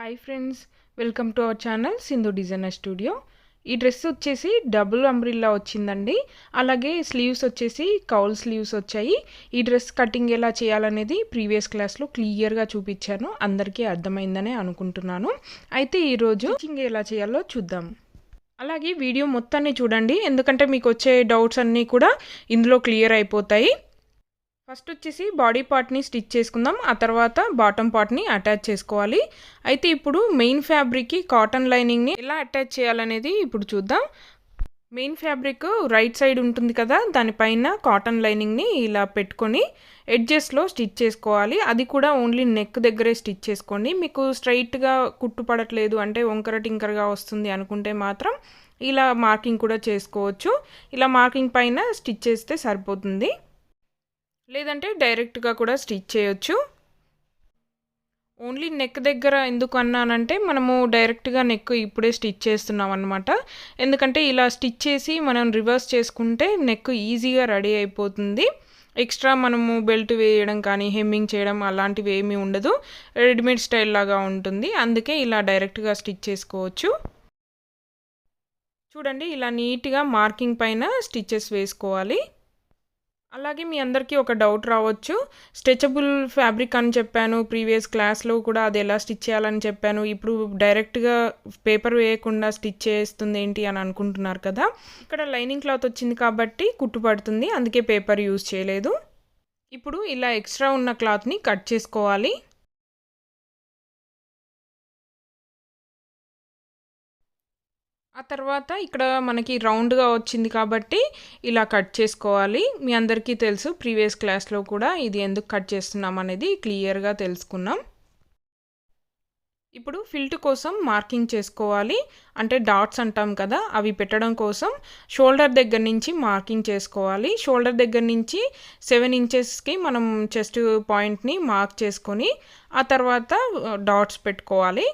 Hi friends, welcome to our channel Sindhu designer studio. ఈ dress వచ్చేసి double umbrella వచ్చిందండి. అలాగే స్లీవ్స్ వచ్చేసి కౌల్ స్లీవ్స్ వచ్చాయి. ఈ డ్రెస్ కటింగ్ ఎలా చేయాలనేది ప్రీవియస్ క్లాస్లో క్లియర్గా చూపించాను, అందరికీ అర్థమైందనే అనుకుంటున్నాను. అయితే ఈరోజు స్టిచ్చింగ్ ఎలా చేయాలో చూద్దాం. అలాగే వీడియో మొత్తాన్ని చూడండి, ఎందుకంటే మీకు వచ్చే డౌట్స్ అన్నీ కూడా ఇందులో క్లియర్ అయిపోతాయి. ఫస్ట్ వచ్చేసి బాడీ పార్ట్ని స్టిచ్ చేసుకుందాం, ఆ తర్వాత బాటమ్ పార్ట్ని అటాచ్ చేసుకోవాలి. అయితే ఇప్పుడు మెయిన్ ఫ్యాబ్రిక్కి కాటన్ లైనింగ్ని ఎలా అటాచ్ చేయాలనేది ఇప్పుడు చూద్దాం. మెయిన్ ఫ్యాబ్రిక్ రైట్ సైడ్ ఉంటుంది కదా, దానిపైన కాటన్ లైనింగ్ని ఇలా పెట్టుకొని ఎడ్జెస్లో స్టిచ్ చేసుకోవాలి. అది కూడా ఓన్లీ నెక్ దగ్గరే స్టిచ్ చేసుకోండి. మీకు స్ట్రైట్గా కుట్టు పడట్లేదు అంటే వంకర టింకరగా వస్తుంది అనుకుంటే మాత్రం ఇలా మార్కింగ్ కూడా చేసుకోవచ్చు. ఇలా మార్కింగ్ పైన స్టిచ్ చేస్తే సరిపోతుంది, లేదంటే డైరెక్ట్గా కూడా స్టిచ్ చేయొచ్చు. ఓన్లీ నెక్ దగ్గర ఎందుకు అన్నానంటే మనము డైరెక్ట్గా నెక్ ఇప్పుడే స్టిచ్ చేస్తున్నాం అనమాట. ఎందుకంటే ఇలా స్టిచ్ చేసి మనం రివర్స్ చేసుకుంటే నెక్ ఈజీగా రెడీ అయిపోతుంది. ఎక్స్ట్రా మనము బెల్ట్ వేయడం కానీ హెమ్మింగ్ చేయడం అలాంటివి ఏమీ ఉండదు, రెడీమేడ్ స్టైల్ లాగా ఉంటుంది. అందుకే ఇలా డైరెక్ట్గా స్టిచ్ చేసుకోవచ్చు. చూడండి, ఇలా నీట్గా మార్కింగ్ పైన స్టిచెస్ వేసుకోవాలి. అలాగే మీ అందరికీ ఒక డౌట్ రావచ్చు, స్ట్రెచబుల్ ఫ్యాబ్రిక్ అని చెప్పాను ప్రీవియస్ క్లాస్లో కూడా, అది ఎలా స్టిచ్ చేయాలని చెప్పాను, ఇప్పుడు డైరెక్ట్గా పేపర్ వేయకుండా స్టిచ్ చేస్తుంది ఏంటి అని అనుకుంటున్నారు కదా. ఇక్కడ లైనింగ్ క్లాత్ వచ్చింది కాబట్టి కుట్టుపడుతుంది, అందుకే పేపర్ యూజ్ చేయలేదు. ఇప్పుడు ఇలా ఎక్స్ట్రా ఉన్న క్లాత్ని కట్ చేసుకోవాలి. ఆ తర్వాత ఇక్కడ మనకి రౌండ్గా వచ్చింది కాబట్టి ఇలా కట్ చేసుకోవాలి. మీ అందరికీ తెలుసు, ప్రీవియస్ క్లాస్లో కూడా ఇది ఎందుకు కట్ చేస్తున్నాం అనేది క్లియర్గా తెలుసుకున్నాం. ఇప్పుడు ఫిల్ట్ కోసం మార్కింగ్ చేసుకోవాలి, అంటే డాట్స్ అంటాం కదా, అవి పెట్టడం కోసం షోల్డర్ దగ్గర నుంచి మార్కింగ్ చేసుకోవాలి. షోల్డర్ దగ్గర నుంచి 7 ఇంచెస్కి మనం చెస్ట్ పాయింట్ని మార్క్ చేసుకొని ఆ తర్వాత డాట్స్ పెట్టుకోవాలి.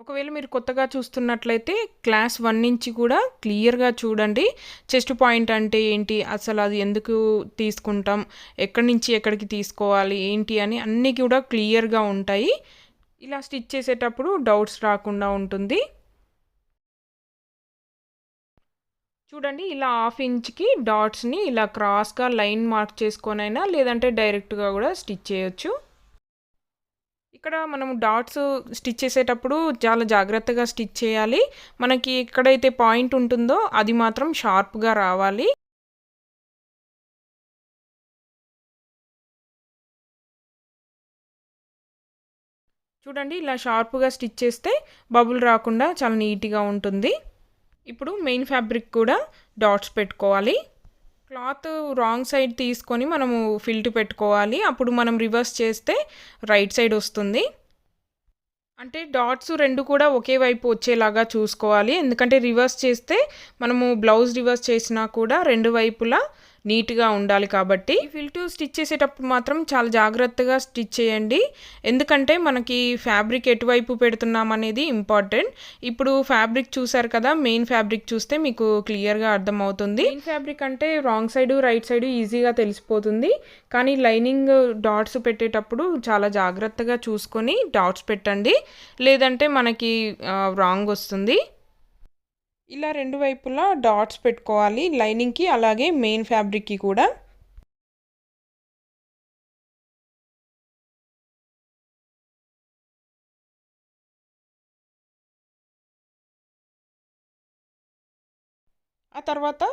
ఒకవేళ మీరు కొత్తగా చూస్తున్నట్లయితే క్లాస్ 1 నుంచి కూడా క్లియర్గా చూడండి. చెస్ట్ పాయింట్ అంటే ఏంటి, అసలు అది ఎందుకు తీసుకుంటాం, ఎక్కడి నుంచి ఎక్కడికి తీసుకోవాలి ఏంటి అని అన్నీ కూడా క్లియర్గా ఉంటాయి. ఇలా స్టిచ్ చేసేటప్పుడు డౌట్స్ రాకుండా ఉంటుంది. చూడండి, ఇలా 1/2 ఇంచ్కి డాట్స్ని ఇలా క్రాస్గా లైన్ మార్క్ చేసుకొనైనా లేదంటే డైరెక్ట్గా కూడా స్టిచ్ చేయొచ్చు. ఇక్కడ మనం డాట్స్ స్టిచ్ చేసేటప్పుడు చాలా జాగ్రత్తగా స్టిచ్ చేయాలి. మనకి ఎక్కడైతే పాయింట్ ఉంటుందో అది మాత్రం షార్ప్గా రావాలి. చూడండి, ఇలా షార్ప్గా స్టిచ్ చేస్తే బబుల్ రాకుండా చాలా నీట్గా ఉంటుంది. ఇప్పుడు మెయిన్ ఫ్యాబ్రిక్ కూడా డాట్స్ పెట్టుకోవాలి. క్లాత్ రాంగ్ సైడ్ తీసుకొని మనము ఫిల్ట్ పెట్టుకోవాలి, అప్పుడు మనం రివర్స్ చేస్తే రైట్ సైడ్ వస్తుంది. అంటే డాట్స్ 2 కూడా ఒకే వైపు వచ్చేలాగా చూసుకోవాలి, ఎందుకంటే రివర్స్ చేస్తే మనము బ్లౌజ్ రివర్స్ చేసినా కూడా 2 వైపులా నీట్గా ఉండాలి కాబట్టి. ఫిల్ట్ స్టిచ్ చేసేటప్పుడు మాత్రం చాలా జాగ్రత్తగా స్టిచ్ చేయండి, ఎందుకంటే మనకి ఫ్యాబ్రిక్ ఎటువైపు పెడుతున్నాం అనేది ఇంపార్టెంట్. ఇప్పుడు ఫ్యాబ్రిక్ చూసారు కదా, మెయిన్ ఫ్యాబ్రిక్ చూస్తే మీకు క్లియర్గా అర్థమవుతుంది. మెయిన్ ఫ్యాబ్రిక్ అంటే రాంగ్ సైడ్ రైట్ సైడ్ ఈజీగా తెలిసిపోతుంది, కానీ లైనింగ్ డాట్స్ పెట్టేటప్పుడు చాలా జాగ్రత్తగా చూసుకొని డాట్స్ పెట్టండి, లేదంటే మనకి రాంగ్ వస్తుంది. ఇలా 2 వైపులా డాట్స్ పెట్టుకోవాలి, లైనింగ్కి అలాగే మెయిన్ ఫ్యాబ్రిక్కి కూడా. ఆ తర్వాత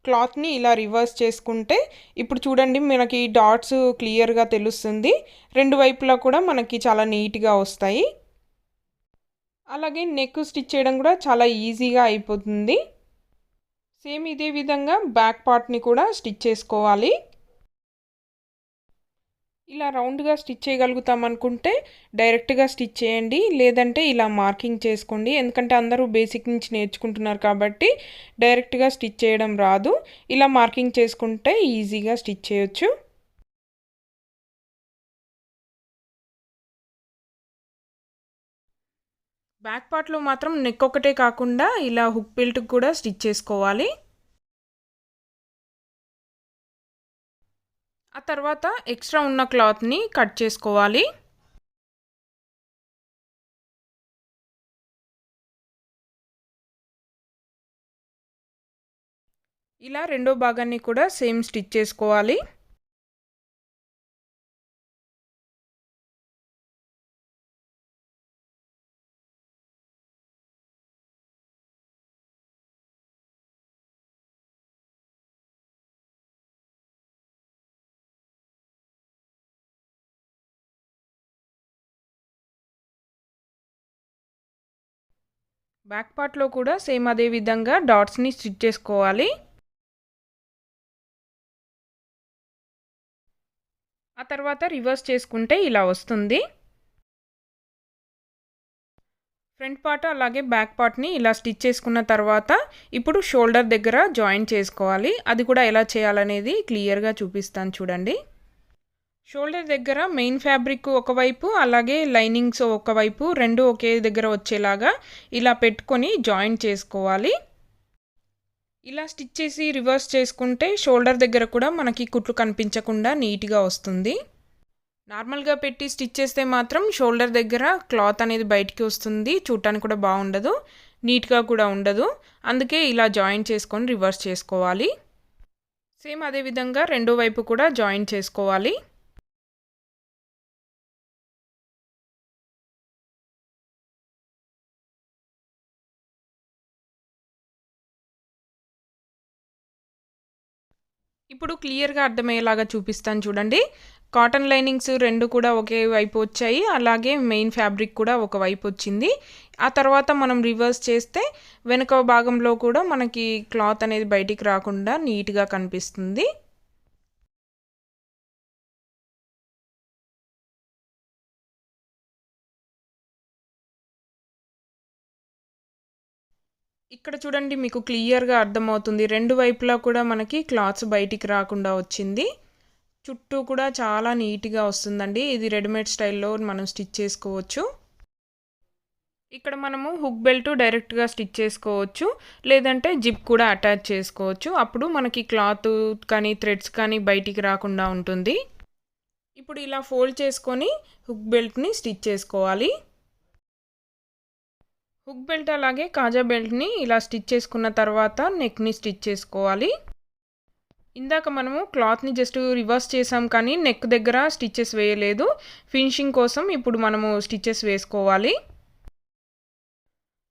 క్లాత్ని ఇలా రివర్స్ చేసుకుంటే ఇప్పుడు చూడండి మనకి డాట్స్ క్లియర్గా తెలుస్తుంది. 2 వైపులా కూడా మనకి చాలా నీట్గా వస్తాయి. అలాగే నెక్ స్టిచ్ చేయడం కూడా చాలా ఈజీగా అయిపోతుంది. సేమ్ ఇదే విధంగా బ్యాక్ పార్ట్ని కూడా స్టిచ్ చేసుకోవాలి. ఇలా రౌండ్గా స్టిచ్ చేయగలుగుతాం అనుకుంటే డైరెక్ట్గా స్టిచ్ చేయండి, లేదంటే ఇలా మార్కింగ్ చేసుకోండి, ఎందుకంటే అందరూ బేసిక్ నుంచి నేర్చుకుంటున్నారు కాబట్టి డైరెక్ట్గా స్టిచ్ చేయడం రాదు. ఇలా మార్కింగ్ చేసుకుంటే ఈజీగా స్టిచ్ చేయొచ్చు. బ్యాక్ పార్ట్లో మాత్రం నెక్ ఒకటే కాకుండా ఇలా హుక్ బెల్ట్కి కూడా స్టిచ్ చేసుకోవాలి. ఆ తర్వాత ఎక్స్ట్రా ఉన్న క్లాత్ని కట్ చేసుకోవాలి. ఇలా రెండో భాగాన్ని కూడా సేమ్ స్టిచ్ చేసుకోవాలి. బ్యాక్ పార్ట్‌లో కూడా సేమ్ అదే విధంగా డాట్స్‌ని స్టిచ్ చేసుకోవాలి. ఆ తర్వాత రివర్స్ చేసుకుంటే ఇలా వస్తుంది. ఫ్రంట్ పార్ట్ అలాగే బ్యాక్ పార్ట్‌ని ఇలా స్టిచ్ చేసుకున్న తర్వాత ఇప్పుడు షోల్డర్ దగ్గర జాయిన్ చేసుకోవాలి. అది కూడా ఎలా చేయాలనేది క్లియర్‌గా చూపిస్తాను చూడండి. షోల్డర్ దగ్గర మెయిన్ ఫ్యాబ్రిక్ ఒకవైపు అలాగే లైనింగ్స్ ఒకవైపు రెండు ఒకే దగ్గర వచ్చేలాగా ఇలా పెట్టుకొని జాయిన్ చేసుకోవాలి. ఇలా స్టిచ్ చేసి రివర్స్ చేసుకుంటే షోల్డర్ దగ్గర కూడా మనకి కుట్లు కనిపించకుండా నీట్గా వస్తుంది. నార్మల్గా పెట్టి స్టిచ్ చేస్తే మాత్రం షోల్డర్ దగ్గర క్లాత్ అనేది బయటికి వస్తుంది, చూడటానికి కూడా బాగుండదు, నీట్గా కూడా ఉండదు. అందుకే ఇలా జాయిన్ చేసుకొని రివర్స్ చేసుకోవాలి. సేమ్ అదే విధంగా రెండో వైపు కూడా జాయిన్ చేసుకోవాలి. ఇప్పుడు క్లియర్‌గా అర్థమయ్యేలాగా చూపిస్తాను చూడండి. కాటన్ లైనింగ్స్ 2 కూడా ఒకే వైపు వచ్చాయి. అలాగే మెయిన్ ఫ్యాబ్రిక్ కూడా ఒక వైపు వచ్చింది. ఆ తర్వాత మనం రివర్స్ చేస్తే వెనుక భాగంలో కూడా మనకి క్లాత్ అనేది బయటికి రాకుండా నీట్‌గా కనిపిస్తుంది. ఇక్కడ చూడండి మీకు క్లియర్‌గా అర్థమవుతుంది. 2 వైపులా కూడా మనకి క్లాత్స్ బయటికి రాకుండా వచ్చింది. చుట్టూ కూడా చాలా నీట్‌గా వస్తుందండి. ఇది రెడీమేడ్ స్టైల్‌లో మనం స్టిచ్ చేసుకోవచ్చు. ఇక్కడ మనము హుక్ బెల్ట్ డైరెక్ట్‌గా స్టిచ్ చేసుకోవచ్చు. లేదంటే జిప్ కూడా అటాచ్ చేసుకోవచ్చు. అప్పుడు మనకి క్లాత్ కానీ థ్రెడ్స్ కానీ బయటికి రాకుండా ఉంటుంది. ఇప్పుడు ఇలా ఫోల్డ్ చేసుకొని హుక్ బెల్ట్‌ని స్టిచ్ చేసుకోవాలి. హుక్ బెల్ట్ అలాగే కాజా బెల్ట్‌ని ఇలా స్టిచ్ చేసుకున్న తర్వాత నెక్‌ని స్టిచ్ చేసుకోవాలి. ఇందాక మనము క్లాత్‌ని జస్ట్ రివర్స్ చేసాం కానీ నెక్ దగ్గర స్టిచెస్ వేయలేదు. ఫినిషింగ్ కోసం ఇప్పుడు మనము స్టిచెస్ వేసుకోవాలి.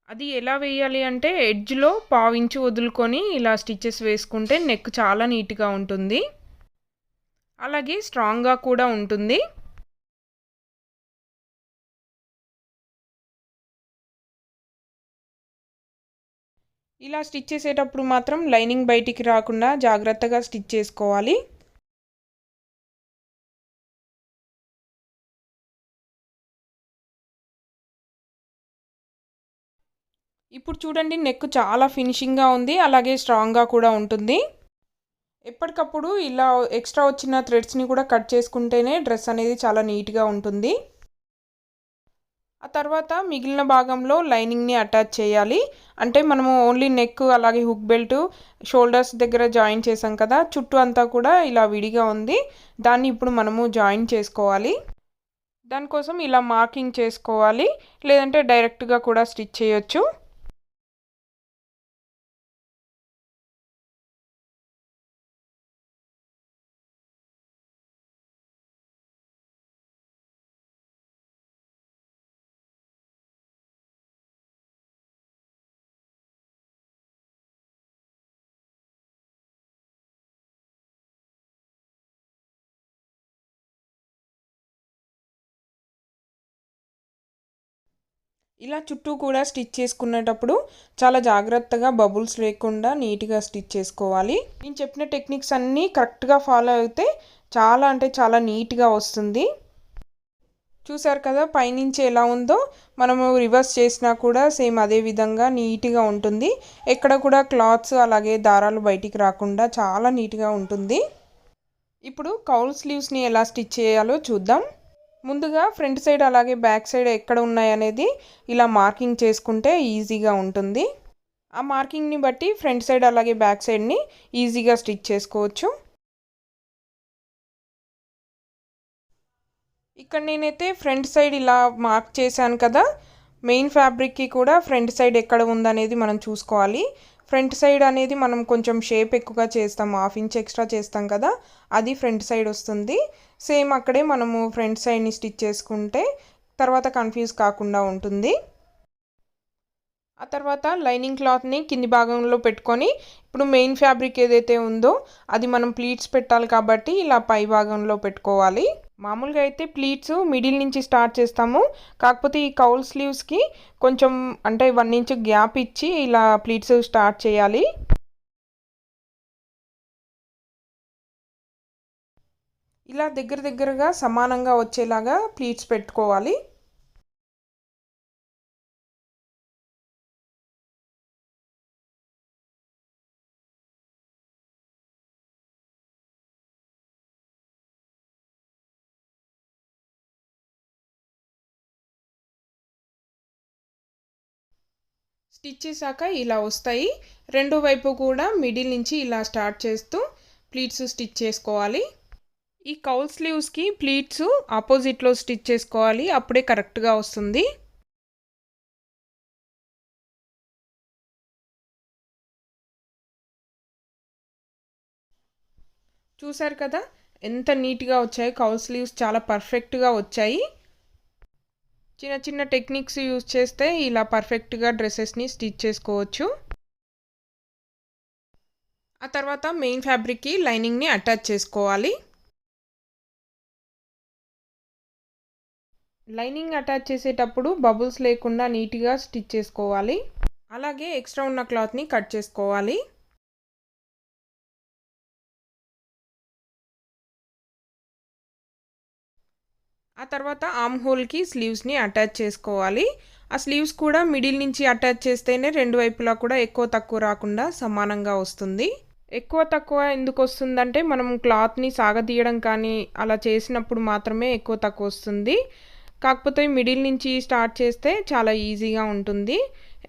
అది ఎలా వేయాలి అంటే ఎడ్జ్‌లో పావించు వదులుకొని ఇలా స్టిచెస్ వేసుకుంటే నెక్ చాలా నీట్‌గా ఉంటుంది. అలాగే స్ట్రాంగ్‌గా కూడా ఉంటుంది. ఇలా స్టిచ్ చేసేటప్పుడు మాత్రం లైనింగ్ బయటికి రాకుండా జాగ్రత్తగా స్టిచ్ చేసుకోవాలి. ఇప్పుడు చూడండి నెక్ చాలా ఫినిషింగ్‌గా ఉంది. అలాగే స్ట్రాంగ్‌గా కూడా ఉంటుంది. ఎప్పటికప్పుడు ఇలా ఎక్స్ట్రా వచ్చిన థ్రెడ్స్‌ని కూడా కట్ చేసుకుంటేనే డ్రెస్ అనేది చాలా నీట్‌గా ఉంటుంది. ఆ తర్వాత మిగిలిన భాగంలో లైనింగ్‌ని అటాచ్ చేయాలి. అంటే మనము ఓన్లీ నెక్ అలాగే హుక్ బెల్ట్, షోల్డర్స్ దగ్గర జాయిన్ చేసాం కదా! చుట్టూ అంతా కూడా ఇలా విడిగా ఉంది. దాన్ని ఇప్పుడు మనము జాయిన్ చేసుకోవాలి. దానికోసం ఇలా మార్కింగ్ చేసుకోవాలి. లేదంటే డైరెక్ట్‌గా కూడా స్టిచ్ చేయొచ్చు. ఇలా చుట్టూ కూడా స్టిచ్ చేసుకునేటప్పుడు చాలా జాగ్రత్తగా బబుల్స్ లేకుండా నీట్‌గా స్టిచ్ చేసుకోవాలి. నేను చెప్పిన టెక్నిక్స్ అన్నీ కరెక్ట్‌గా ఫాలో అయితే చాలా అంటే చాలా నీట్‌గా వస్తుంది. చూసారు కదా పైనుంచి ఎలా ఉందో, మనము రివర్స్ చేసినా కూడా సేమ్ అదే విధంగా నీట్‌గా ఉంటుంది. ఎక్కడ కూడా క్లాత్స్ అలాగే దారాలు బయటికి రాకుండా చాలా నీట్‌గా ఉంటుంది. ఇప్పుడు కౌల్ స్లీవ్స్‌ని ఎలా స్టిచ్ చేయాలో చూద్దాం. ముందుగా ఫ్రంట్ సైడ్ అలాగే బ్యాక్ సైడ్ ఎక్కడ ఉన్నాయనేది ఇలా మార్కింగ్ చేసుకుంటే ఈజీగా ఉంటుంది. ఆ మార్కింగ్‌ని బట్టి ఫ్రంట్ సైడ్ అలాగే బ్యాక్ సైడ్‌ని ఈజీగా స్టిచ్ చేసుకోవచ్చు. ఇక్కడ నేనైతే ఫ్రంట్ సైడ్ ఇలా మార్క్ చేశాను కదా! మెయిన్ ఫ్యాబ్రిక్‌కి కూడా ఫ్రంట్ సైడ్ ఎక్కడ ఉందనేది మనం చూసుకోవాలి. ఫ్రంట్ సైడ్ అనేది మనం కొంచెం షేప్ ఎక్కువగా చేస్తాం, 1/2 ఇంచ్ ఎక్స్ట్రా చేస్తాం కదా, అది ఫ్రంట్ సైడ్ వస్తుంది. సేమ్ అక్కడే మనము ఫ్రంట్ సైడ్ని స్టిచ్ చేసుకుంటే తర్వాత కన్ఫ్యూజ్ కాకుండా ఉంటుంది. ఆ తర్వాత లైనింగ్ క్లాత్ని కింది భాగంలో పెట్టుకొని ఇప్పుడు మెయిన్ ఫ్యాబ్రిక్ ఏదైతే ఉందో అది మనం ప్లీట్స్ పెట్టాలి కాబట్టి ఇలా పై భాగంలో పెట్టుకోవాలి. మామూలుగా అయితే ప్లీట్స్ మిడిల్ నుంచి స్టార్ట్ చేస్తాము, కాకపోతే ఈ కౌల్ స్లీవ్స్కి కొంచెం అంటే 1 ఇంచ్ గ్యాప్ ఇచ్చి ఇలా ప్లీట్స్ స్టార్ట్ చేయాలి. ఇలా దగ్గర దగ్గరగా సమానంగా వచ్చేలాగా ప్లీట్స్ పెట్టుకోవాలి. స్టిచ్ చేశాక ఇలా వస్తాయి. రెండో వైపు కూడా మిడిల్ నుంచి ఇలా స్టార్ట్ చేస్తూ ప్లీట్స్ స్టిచ్ చేసుకోవాలి. ఈ కౌల్ స్లీవ్స్కి ప్లీట్స్ ఆపోజిట్లో స్టిచ్ చేసుకోవాలి, అప్పుడే కరెక్ట్గా వస్తుంది. చూసారు కదా ఎంత నీట్గా వచ్చాయి కౌల్ స్లీవ్స్, చాలా పర్ఫెక్ట్గా వచ్చాయి. చిన్న చిన్న టెక్నిక్స్ యూజ్ చేస్తే ఇలా పర్ఫెక్ట్గా డ్రెస్సెస్ని స్టిచ్ చేసుకోవచ్చు. ఆ తర్వాత మెయిన్ ఫ్యాబ్రిక్కి లైనింగ్ని అటాచ్ చేసుకోవాలి. లైనింగ్ అటాచ్ చేసేటప్పుడు బబుల్స్ లేకుండా నీట్గా స్టిచ్ చేసుకోవాలి. అలాగే ఎక్స్ట్రా ఉన్న క్లాత్ని కట్ చేసుకోవాలి. ఆ తర్వాత ఆర్మ్ హోల్కి స్లీవ్స్ని అటాచ్ చేసుకోవాలి. ఆ స్లీవ్స్ కూడా మిడిల్ నుంచి అటాచ్ చేస్తేనే రెండు వైపులా కూడా ఎక్కువ తక్కువ రాకుండా సమానంగా వస్తుంది. ఎక్కువ తక్కువ ఎందుకు వస్తుందంటే మనం క్లాత్ని సాగదీయడం కానీ అలా చేసినప్పుడు మాత్రమే ఎక్కువ తక్కువ వస్తుంది. కాకపోతే మిడిల్ నుంచి స్టార్ట్ చేస్తే చాలా ఈజీగా ఉంటుంది,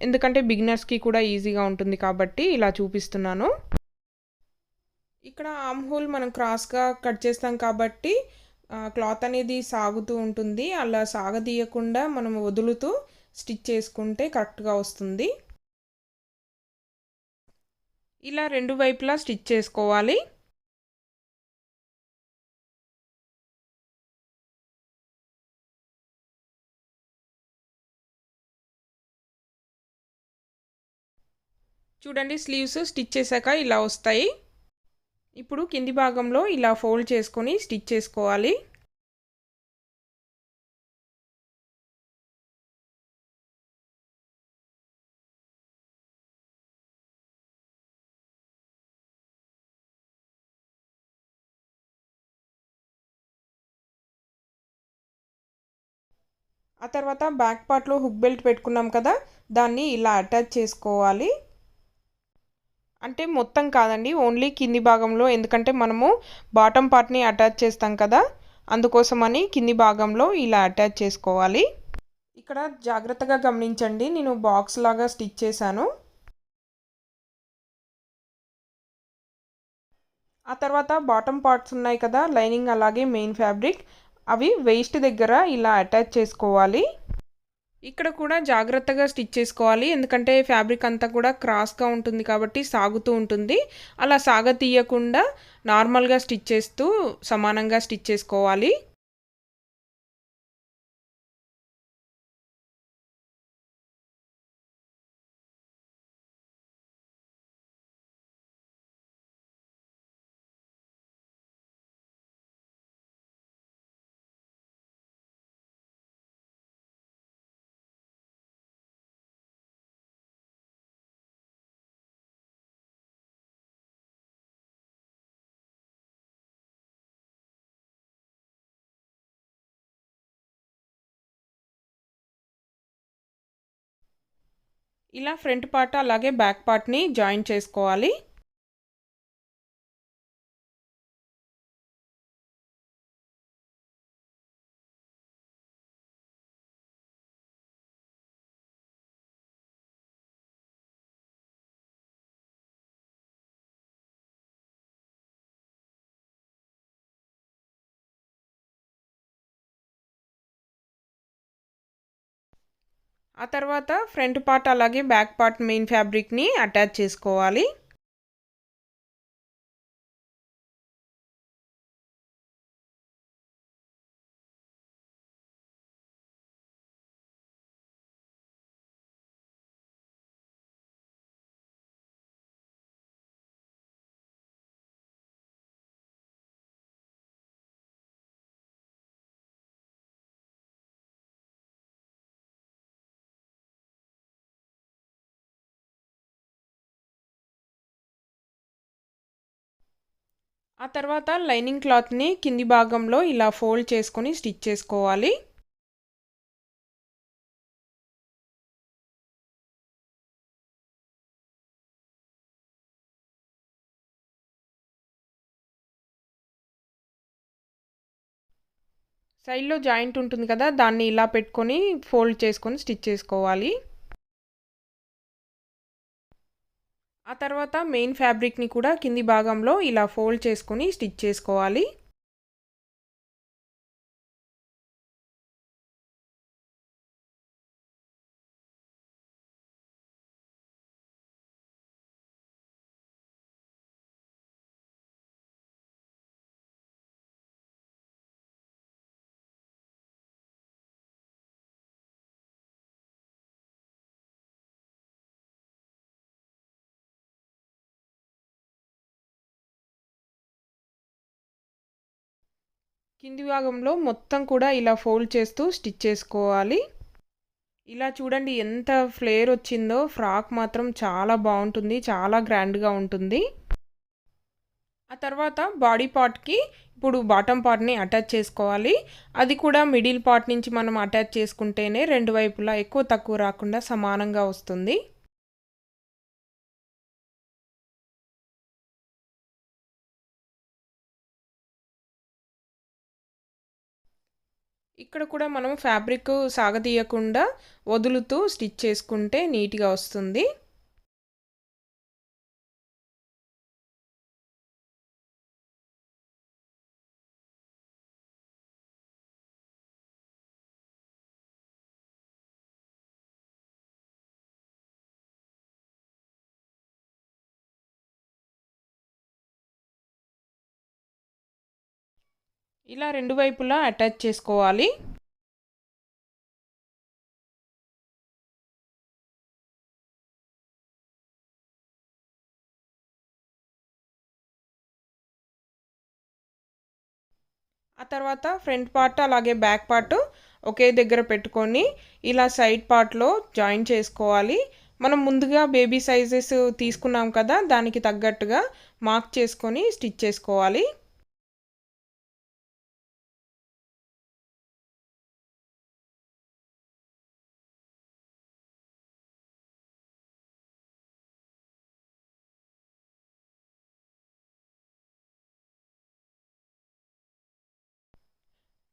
ఎందుకంటే బిగినర్స్కి కూడా ఈజీగా ఉంటుంది కాబట్టి ఇలా చూపిస్తున్నాను. ఇక్కడ ఆర్మ్ హోల్ మనం క్రాస్గా కట్ చేస్తాం కాబట్టి క్లాత్ అనేది సాగుతూ ఉంటుంది. అలా సాగదీయకుండా మనం వదులుతూ స్టిచ్ చేసుకుంటే కరెక్ట్గా వస్తుంది. ఇలా రెండు వైపులా స్టిచ్ చేసుకోవాలి. చూడండి స్లీవ్స్ స్టిచ్ చేశాక ఇలా వస్తాయి. ఇప్పుడు కింది భాగంలో ఇలా ఫోల్డ్ చేసుకొని స్టిచ్ చేసుకోవాలి. ఆ తర్వాత బ్యాక్ పార్ట్లో హుక్ బెల్ట్ పెట్టుకున్నాం కదా, దాన్ని ఇలా అటాచ్ చేసుకోవాలి. అంటే మొత్తం కాదండి, ఓన్లీ కింది భాగంలో, ఎందుకంటే మనము బాటమ్ పార్ట్ని అటాచ్ చేస్తాం కదా, అందుకోసమని కింది భాగంలో ఇలా అటాచ్ చేసుకోవాలి. ఇక్కడ జాగ్రత్తగా గమనించండి, నేను బాక్స్ లాగా స్టిచ్ చేశాను. ఆ తర్వాత బాటమ్ పార్ట్స్ ఉన్నాయి కదా, లైనింగ్ అలాగే మెయిన్ ఫ్యాబ్రిక్, అవి వేస్ట్ దగ్గర ఇలా అటాచ్ చేసుకోవాలి. ఇక్కడ కూడా జాగ్రత్తగా స్టిచ్ చేసుకోవాలి, ఎందుకంటే ఫ్యాబ్రిక్ అంతా కూడా క్రాస్గా ఉంటుంది కాబట్టి సాగుతూ ఉంటుంది. అలా సాగతీయకుండా నార్మల్గా స్టిచ్ చేస్తూ సమానంగా స్టిచ్ చేసుకోవాలి. ఇలా ఫ్రంట్ పార్ట్ అలాగే బ్యాక్ పార్ట్ని జాయిన్ చేసుకోవాలి. ఆ తర్వాత ఫ్రంట్ పార్ట్ అలాగే బ్యాక్ పార్ట్ మెయిన్ ఫ్యాబ్రిక్‌ని అటాచ్ చేసుకోవాలి. ఆ తర్వాత లైనింగ్ క్లాత్‌ని కింది భాగంలో ఇలా ఫోల్డ్ చేసుకొని స్టిచ్ చేసుకోవాలి. సైడ్‌లో జాయింట్ ఉంటుంది కదా! దాన్ని ఇలా పెట్టుకొని ఫోల్డ్ చేసుకొని స్టిచ్ చేసుకోవాలి. ఆ తర్వాత మెయిన్ ఫ్యాబ్రిక్‌ని కూడా కింది భాగంలో ఇలా ఫోల్డ్ చేసుకొని స్టిచ్ చేసుకోవాలి. కింది భాగంలో మొత్తం కూడా ఇలా ఫోల్డ్ చేస్తూ స్టిచ్ చేసుకోవాలి. ఇలా చూడండి ఎంత ఫ్లేర్ వచ్చిందో. ఫ్రాక్ మాత్రం చాలా బావుంటుంది. చాలా గ్రాండ్‌గా ఉంటుంది. ఆ తర్వాత బాడీ పార్ట్‌కి ఇప్పుడు బాటమ్ పార్ట్‌ని అటాచ్ చేసుకోవాలి. అది కూడా మిడిల్ పార్ట్ నుంచి మనం అటాచ్ చేసుకుంటేనే రెండు వైపులా ఎక్కువ తక్కువ రాకుండా సమానంగా వస్తుంది. ఇక్కడ కూడా మనం ఫ్యాబ్రిక్ సాగదీయకుండా వదులుతూ స్టిచ్ చేసుకుంటే నీట్‌గా వస్తుంది. ఇలా రెండు వైపులా అటాచ్ చేసుకోవాలి. ఆ తర్వాత ఫ్రంట్ పార్ట్ అలాగే బ్యాక్ పార్ట్ ఒకే దగ్గర పెట్టుకొని ఇలా సైడ్ పార్ట్‌లో జాయిన్ చేసుకోవాలి. మనం ముందుగా బేబీ సైజెస్ తీసుకున్నాం కదా! దానికి తగ్గట్టుగా మార్క్ చేసుకొని స్టిచ్ చేసుకోవాలి.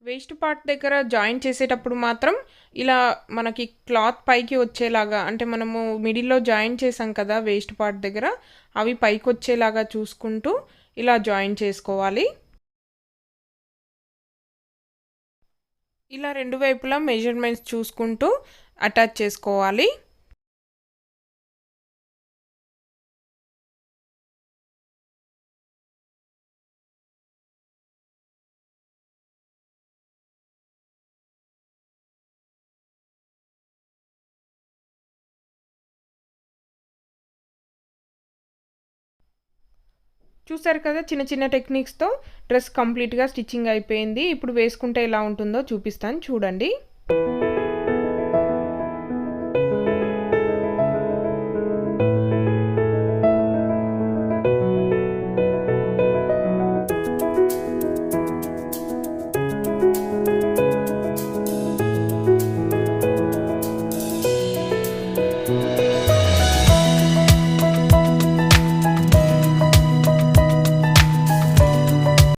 వేస్ట్ పార్ట్ దగ్గర జాయిన్ చేసేటప్పుడు మాత్రం ఇలా మనకి క్లాత్ పైకి వచ్చేలాగా అంటే మనము మిడిల్‌లో జాయిన్ చేసాం కదా! వేస్ట్ పార్ట్ దగ్గర అవి పైకొచ్చేలాగా చూసుకుంటూ ఇలా జాయిన్ చేసుకోవాలి. ఇలా రెండు వైపులా మెజర్‌మెంట్స్ చూసుకుంటూ అటాచ్ చేసుకోవాలి. చూసారు కదా! చిన్న చిన్న టెక్నిక్స్‌తో డ్రెస్ కంప్లీట్‌గా స్టిచ్చింగ్ అయిపోయింది. ఇప్పుడు వేసుకుంటే ఎలా ఉంటుందో చూపిస్తాను చూడండి.